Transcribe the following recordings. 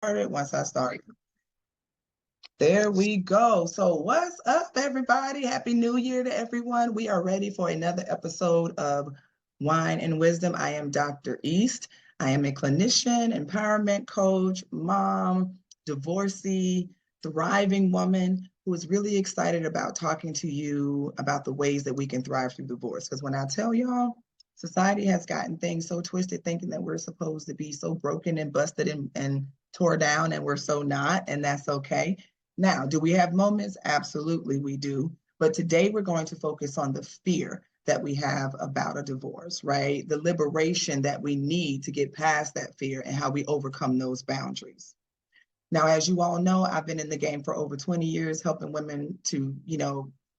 once I start. There we go. So what's up, everybody? Happy New Year to everyone. We are ready for another episode of Wine and Wisdom. I am Dr. East. I am a clinician, empowerment coach, mom, divorcee, thriving woman who is really excited about talking to you about the ways that we can thrive through divorce. Because when I tell y'all, society has gotten things so twisted, thinking that we're supposed to be so broken and busted and tore down, and we're so not, and that's okay. Now, do we have moments? Absolutely, we do. But today we're going to focus on the fear that we have about a divorce, right? The liberation that we need to get past that fear and how we overcome those boundaries. Now, as you all know, I've been in the game for over 20 years, helping women to,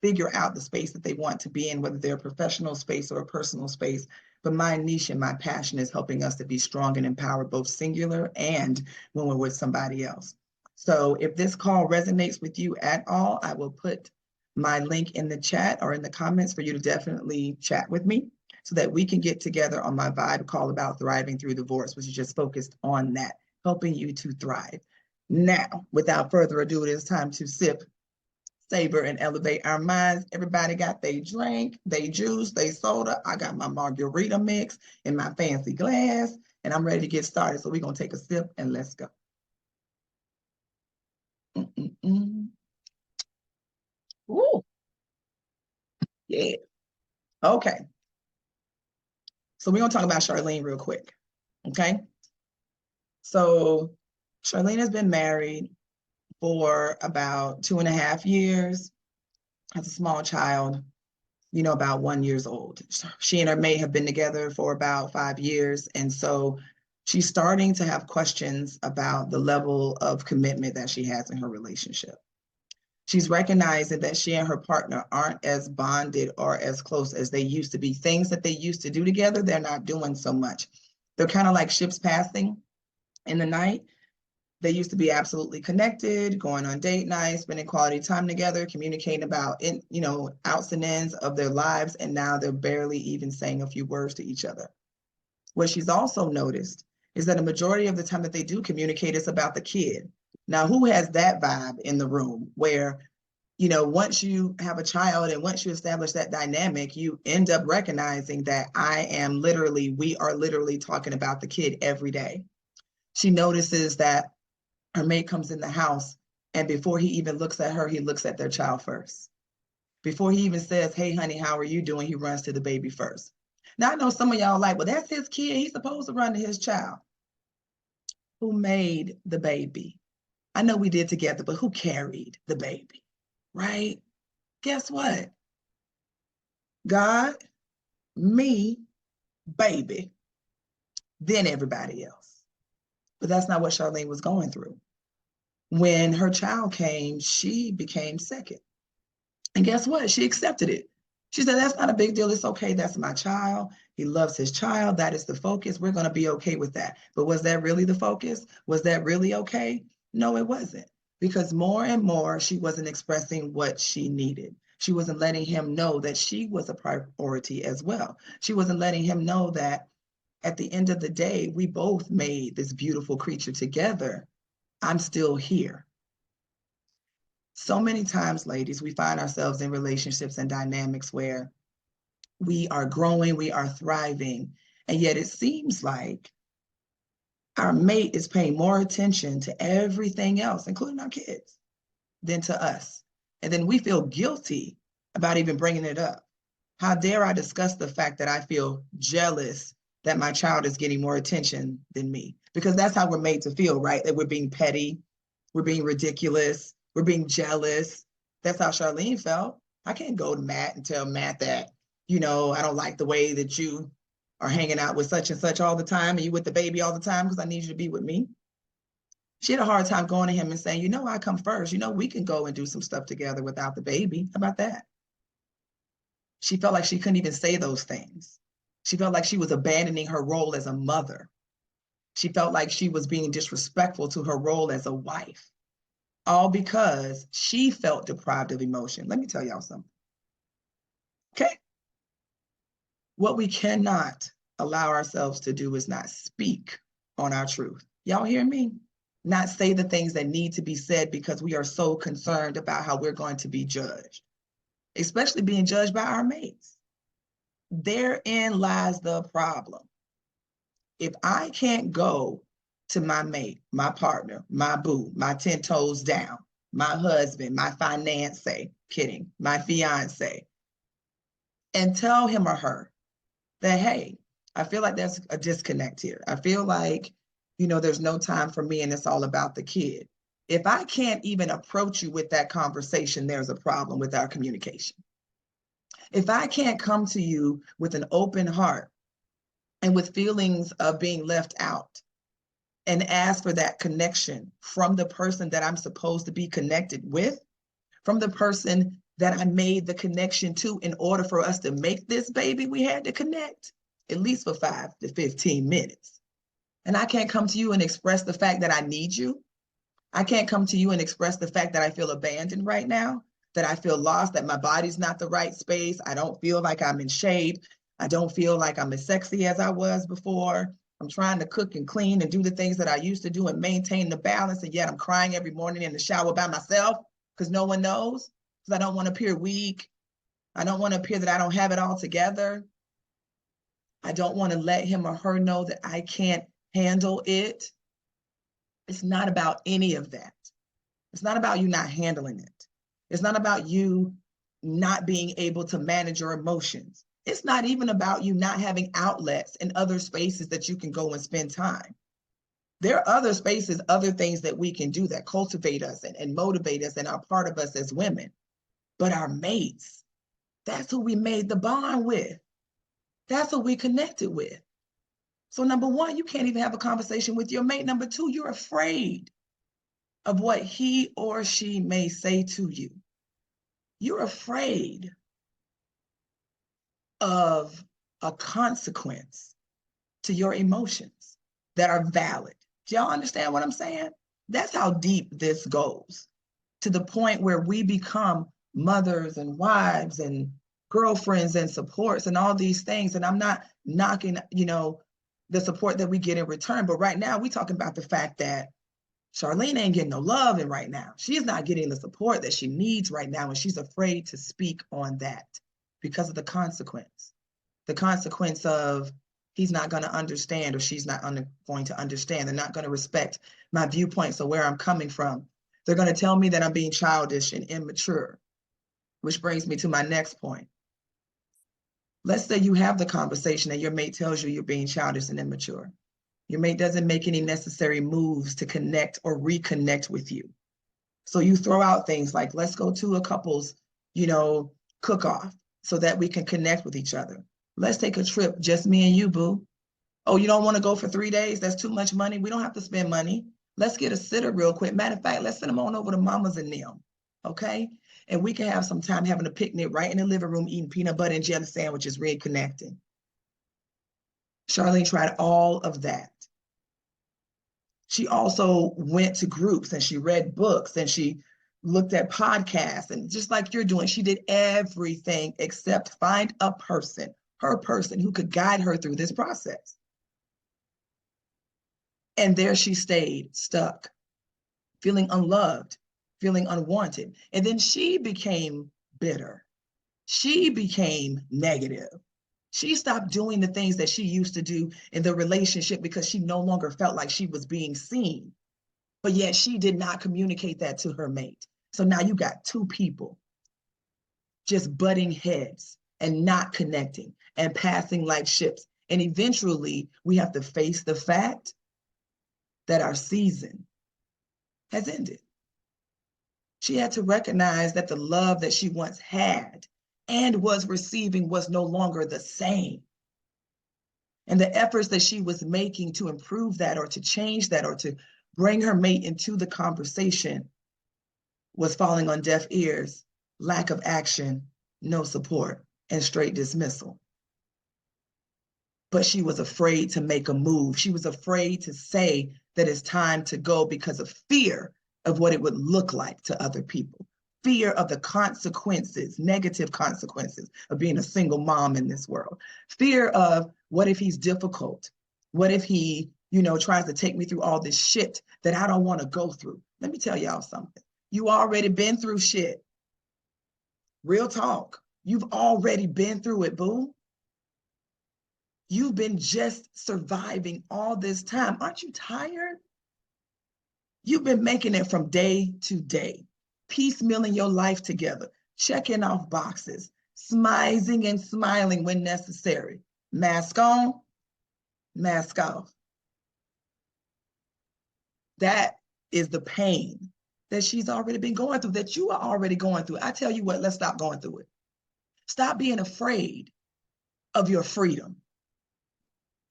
figure out the space that they want to be in, whether they're a professional space or a personal space. But my niche and my passion is helping us to be strong and empowered, both singular and when we're with somebody else. So if this call resonates with you at all, I will put my link in the chat or in the comments for you to definitely chat with me so that we can get together on my vibe call about thriving through divorce, which is just focused on that, helping you to thrive. Now, without further ado, it is time to sip, savor, and elevate our minds. Everybody got their drink, their juice, their soda. I got my margarita mix in my fancy glass, and I'm ready to get started. So we're going to take a sip and let's go. Ooh. Yeah. Okay. So we're going to talk about Charlene real quick. Okay. So Charlene has been married for about 2.5 years, has a small child, about 1 year old. She and her mate have been together for about 5 years. And so she's starting to have questions about the level of commitment that she has in her relationship. She's recognizing that she and her partner aren't as bonded or as close as they used to be. Things that they used to do together, they're not doing so much. They're kind of like ships passing in the night. They used to be absolutely connected, going on date nights, spending quality time together, communicating about, outs and ends of their lives. And now they're barely even saying a few words to each other. What she's also noticed is that a majority of the time that they do communicate is about the kid. Now, who has that vibe in the room where, once you have a child and once you establish that dynamic, you end up recognizing that we are literally talking about the kid every day. She notices that her mate comes in the house, and before he even looks at her, he looks at their child first. Before he even says, "Hey, honey, how are you doing?" he runs to the baby first. Now, I know some of y'all are like, well, that's his kid. He's supposed to run to his child. Who made the baby? I know we did together, but who carried the baby, right? Guess what? God, me, baby, then everybody else. But that's not what Charlene was going through. When her child came, she became second. And guess what? She accepted it. She said, that's not a big deal. It's okay. That's my child. He loves his child. That is the focus. We're going to be okay with that. But was that really the focus? Was that really okay? No, it wasn't. Because more and more, she wasn't expressing what she needed. She wasn't letting him know that she was a priority as well. She wasn't letting him know that at the end of the day, we both made this beautiful creature together. I'm still here. So many times, ladies, we find ourselves in relationships and dynamics where we are growing, we are thriving, and yet it seems like our mate is paying more attention to everything else, including our kids, than to us. And then we feel guilty about even bringing it up. How dare I discuss the fact that I feel jealous that my child is getting more attention than me? Because that's how we're made to feel, right? That we're being petty, we're being ridiculous, we're being jealous. That's how Charlene felt. I can't go to Matt and tell Matt that, I don't like the way that you are hanging out with such and such all the time and you with the baby all the time because I need you to be with me. She had a hard time going to him and saying, I come first. We can go and do some stuff together without the baby. How about that? She felt like she couldn't even say those things. She felt like she was abandoning her role as a mother. She felt like she was being disrespectful to her role as a wife, all because she felt deprived of emotion. Let me tell y'all something. Okay? What we cannot allow ourselves to do is not speak on our truth. Y'all hear me? not say the things that need to be said because we are so concerned about how we're going to be judged, especially being judged by our mates. Therein lies the problem. If I can't go to my mate, my partner, my boo, my 10 toes down, my husband, my my fiance, and tell him or her that, hey, I feel like there's a disconnect here. I feel like, there's no time for me and it's all about the kid. If I can't even approach you with that conversation, there's a problem with our communication. If I can't come to you with an open heart and with feelings of being left out and ask for that connection from the person that I'm supposed to be connected with, from the person that I made the connection to, in order for us to make this baby, we had to connect at least for 5 to 15 minutes. And I can't come to you and express the fact that I need you. I can't come to you and express the fact that I feel abandoned right now, that I feel lost, that my body's not the right space. I don't feel like I'm in shape. I don't feel like I'm as sexy as I was before. I'm trying to cook and clean and do the things that I used to do and maintain the balance. And yet I'm crying every morning in the shower by myself because no one knows, because I don't want to appear weak. I don't want to appear that I don't have it all together. I don't want to let him or her know that I can't handle it. It's not about any of that. It's not about you not handling it. It's not about you not being able to manage your emotions. It's not even about you not having outlets and other spaces that you can go and spend time. There are other spaces, other things that we can do that cultivate us and motivate us and are part of us as women. But our mates, that's who we made the bond with. That's who we connected with. So number one, you can't even have a conversation with your mate. Number two, you're afraid of what he or she may say to you. You're afraid of a consequence to your emotions that are valid. Do y'all understand what I'm saying? That's how deep this goes, to the point where we become mothers and wives and girlfriends and supports and all these things. And I'm not knocking, the support that we get in return. But right now, we're talking about the fact that Charlene ain't getting no love, and right now she's not getting the support that she needs right now, and she's afraid to speak on that because of the consequence of he's not going to understand, or she's not going to understand. They're not going to respect my viewpoints of where I'm coming from. They're going to tell me that I'm being childish and immature, which brings me to my next point. Let's say you have the conversation and your mate tells you you're being childish and immature. Your mate doesn't make any necessary moves to connect or reconnect with you. So you throw out things like, let's go to a couple's, cook-off so that we can connect with each other. Let's take a trip, just me and you, boo. Oh, you don't want to go for 3 days? That's too much money. We don't have to spend money. Let's get a sitter real quick. Matter of fact, let's send them on over to Mama's and them, okay? And we can have some time having a picnic right in the living room, eating peanut butter and jelly sandwiches, reconnecting. Charlene tried all of that. She also went to groups and she read books and she looked at podcasts, and just like you're doing, she did everything except find a person, her person, who could guide her through this process. And there she stayed, stuck, feeling unloved, feeling unwanted. And then she became bitter. She became negative. She stopped doing the things that she used to do in the relationship because she no longer felt like she was being seen. But yet she did not communicate that to her mate. So now you got two people just butting heads and not connecting and passing like ships. And eventually we have to face the fact that our season has ended. She had to recognize that the love that she once had and was receiving was no longer the same. And the efforts that she was making to improve that or to change that or to bring her mate into the conversation was falling on deaf ears, lack of action, no support, and straight dismissal. But she was afraid to make a move. She was afraid to say that it's time to go because of fear of what it would look like to other people. Fear of the consequences, negative consequences of being a single mom in this world. Fear of, what if he's difficult? What if he tries to take me through all this shit that I don't want to go through. Let me tell y'all something. You already been through shit. Real talk. You've already been through it, boo. You've been just surviving all this time. Aren't you tired? You've been making it from day to day, piecemealing your life together, checking off boxes, smizing and smiling when necessary. Mask on, mask off. That is the pain that she's already been going through, that you are already going through. I tell you what, let's stop going through it. Stop being afraid of your freedom.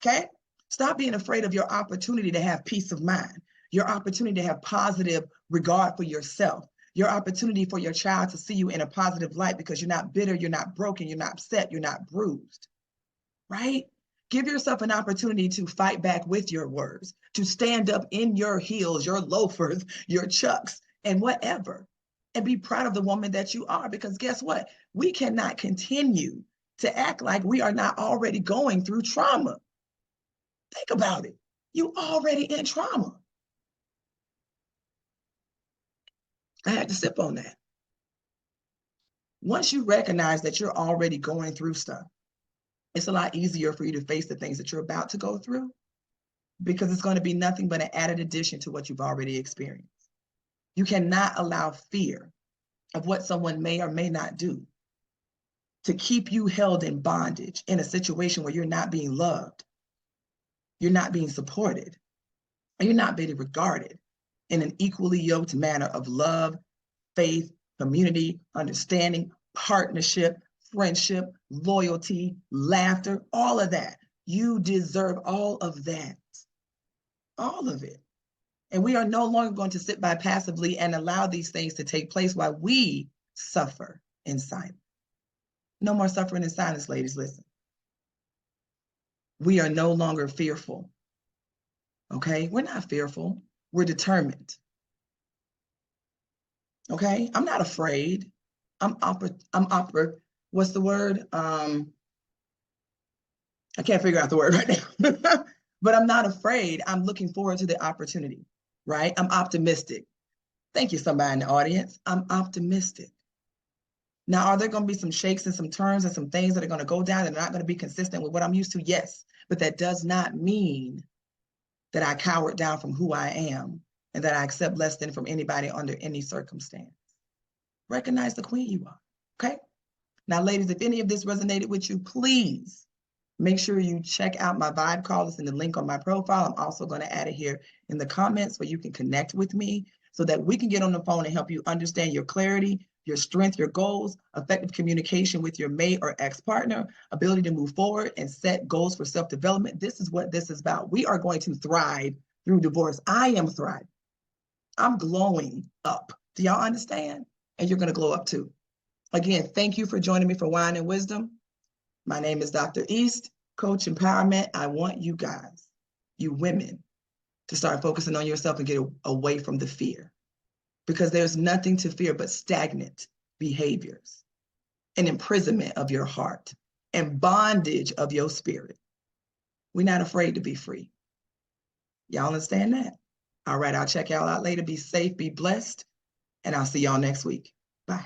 Okay? Stop being afraid of your opportunity to have peace of mind, your opportunity to have positive regard for yourself, your opportunity for your child to see you in a positive light because you're not bitter, you're not broken, you're not upset, you're not bruised, right? Give yourself an opportunity to fight back with your words, to stand up in your heels, your loafers, your chucks, and whatever, and be proud of the woman that you are. Because guess what? We cannot continue to act like we are not already going through trauma. Think about it. You already in trauma. I had to sip on that. Once you recognize that you're already going through stuff, it's a lot easier for you to face the things that you're about to go through, because it's going to be nothing but an added addition to what you've already experienced. You cannot allow fear of what someone may or may not do to keep you held in bondage in a situation where you're not being loved, you're not being supported, and you're not being regarded in an equally yoked manner of love, faith, community, understanding, partnership, friendship, loyalty, laughter, all of that. You deserve all of that. All of it. And we are no longer going to sit by passively and allow these things to take place while we suffer in silence. No more suffering in silence, ladies, listen. We are no longer fearful. Okay? We're not fearful. We're determined. Okay? I'm not afraid. What's the word? I can't figure out the word right now. But I'm not afraid. I'm looking forward to the opportunity, right? I'm optimistic. Thank you, somebody in the audience. I'm optimistic. Now, are there going to be some shakes and some turns and some things that are going to go down that are not going to be consistent with what I'm used to? Yes. But that does not mean that I cowered down from who I am and that I accept less than from anybody under any circumstance. Recognize the queen you are. Okay? Now, ladies, if any of this resonated with you, please make sure you check out my vibe call. It's in the link on my profile. I'm also going to add it here in the comments where you can connect with me so that we can get on the phone and help you understand your clarity, your strength, your goals, effective communication with your mate or ex-partner, ability to move forward and set goals for self-development. This is what this is about. We are going to thrive through divorce. I am thriving. I'm glowing up. Do y'all understand? And you're going to glow up too. Again, thank you for joining me for Wine and Wisdom. My name is Dr. East, Coach Empowerment. I want you guys, you women, to start focusing on yourself and get away from the fear, because there's nothing to fear but stagnant behaviors and imprisonment of your heart and bondage of your spirit. We're not afraid to be free. Y'all understand that? All right, I'll check y'all out later. Be safe, be blessed, and I'll see y'all next week. Bye.